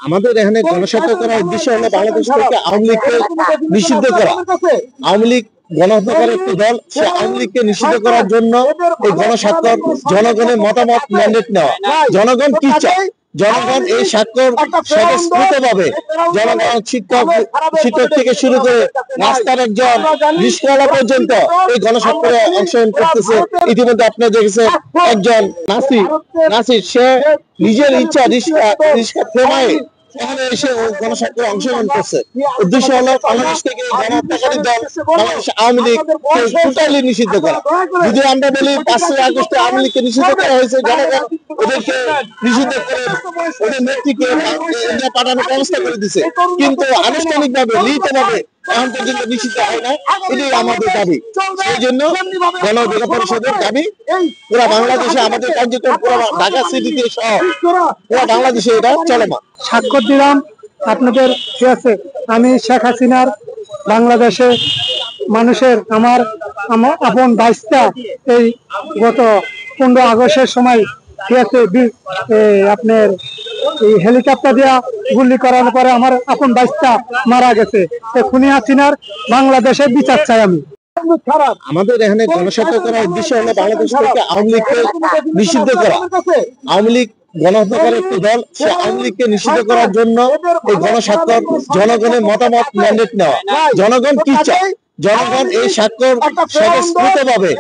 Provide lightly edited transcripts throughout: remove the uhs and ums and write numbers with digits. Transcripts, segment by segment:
আমাদের এখানে গণস্বার্থ করার উদ্দেশ্য হলো বাংলাদেশ থেকে আওয়ামী লীগকে নিষিদ্ধ করা। আওয়ামী লীগ গণহত্যাকার একটি দল, সে আওয়ামী লীগকে নিষিদ্ধ করার জন্য এই গণস্বাক্ষর জনগণের মতামত ম্যান্ডেট নেওয়া। জনগণ কি চায়? জনগণ এই স্বাক্ষর স্বতঃস্ফূর্তভাবে জনগণ শিক্ষক থেকে শুরু করে রাস্তার একজন রিস্কওয়ালা পর্যন্ত এই গণস্বাক্ষরে অংশগ্রহণ করতেছে। ইতিমধ্যে আপনারা দেখেছেন একজন নাসির সে নিজের ইচ্ছা রিস্কা থেমায় এখানে এসে গণস্বাক্ষরে অংশগ্রহণ করছে। উদ্দেশ্য হলো বাংলাদেশ থেকে গণহত্যাকারী দল বাংলাদেশ আওয়ামী লীগ টোটালি নিষিদ্ধ করা। যদি আমরা বলি 5 আগস্টে আওয়ামী লীগকে নিষিদ্ধ করা হয়েছে, জনগণ ওদেরকে নিষিদ্ধ করে ওদের নেত্রীকে ইন্ডিয়া পাঠানোর ব্যবস্থা করে দিছে, কিন্তু আনুষ্ঠানিকভাবে লিখিতভাবে এখন পর্যন্ত নিষিদ্ধ হয় না। এটাই আমাদের দাবি। সেই জন্য গণ অধিকার পরিষদের দাবি পুরা বাংলাদেশে আমাদের কার্যক্রম পুরো ঢাকা সিটিতে সহ পুরো বাংলাদেশে এটা চলমান। স্বাক্ষর দিলাম আপনাদের, ঠিক আছে। আমি শেখ হাসিনার বাংলাদেশে মানুষের আমার আপন বাইশটা এই গত 15 আগস্টের সময়, ঠিক আছে, আপনার এই হেলিকপ্টার দিয়া গুলি করানোর পরে আমার আপন বাইশটা মারা গেছে। খুনি হাসিনার বাংলাদেশে বিচার চাই আমি। আমাদের এখানে গণস্বার্থ করার উদ্দেশ্য হলো বাংলাদেশ থেকে আওয়ামী লীগকে নিষিদ্ধ করা। আওয়ামী লীগ গণহত্যাকার একটি দল, সে আওয়ামী লীগকে নিষিদ্ধ করার জন্য এই গণস্বাক্ষর জনগণের মতামত ম্যান্ডেট নেওয়া। জনগণ কি চায়? জনগণ এই স্বাক্ষর স্বতঃস্ফূর্তভাবে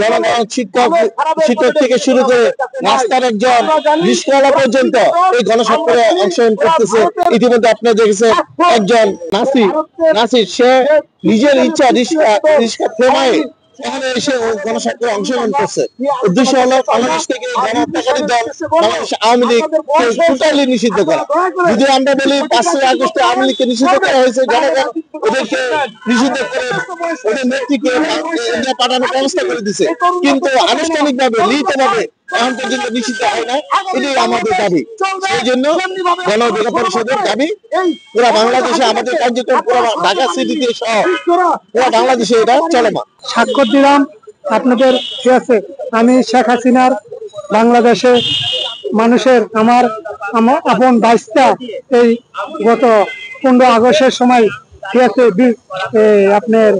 জনগণ শিক্ষক থেকে শুরু করে রাস্তার একজন রিস্কওয়ালা পর্যন্ত এই গণস্বাক্ষরে অংশগ্রহণ করতেছে। ইতিমধ্যে আপনারা দেখেছেন একজন নাসির সে নিজের ইচ্ছা রিস্কা থেমায় এখানে এসে গণস্বাক্ষরে অংশগ্রহণ করছে। উদ্দেশ্য হলো বাংলাদেশ থেকে গণহত্যাকারী দল বাংলাদেশ আওয়ামী লীগ টোটালি নিষিদ্ধ করা। যদি আমরা বলি 5 আগস্টে আওয়ামী লীগকে নিষিদ্ধ করা হয়েছে, জনগণ ওদেরকে নিষিদ্ধ করে ওদের নেত্রীকে ইন্ডিয়া পাঠানোর ব্যবস্থা করে দিছে, কিন্তু আনুষ্ঠানিকভাবে লিখিতভাবে এখন পর্যন্ত নিষিদ্ধ হয় না। এটাই আমাদের দাবি। সেই জন্য গণ অধিকার পরিষদের দাবি পুরা বাংলাদেশে আমাদের কার্যক্রম পুরো ঢাকা সিটিতে সহ পুরো বাংলাদেশে এটা চলমান। স্বাক্ষর দিলাম আপনাদের, ঠিক আছে। আমি শেখ হাসিনার বাংলাদেশে মানুষের আমার আপন বাইশটা এই গত 15 আগস্টের সময়, ঠিক আছে, আপনার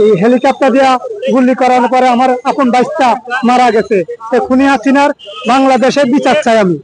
এই হেলিকপ্টার দিয়া গুলি করানোর পরে আমার আপন বাইশটা মারা গেছে। খুনি হাসিনার বাংলাদেশে বিচার চাই আমি।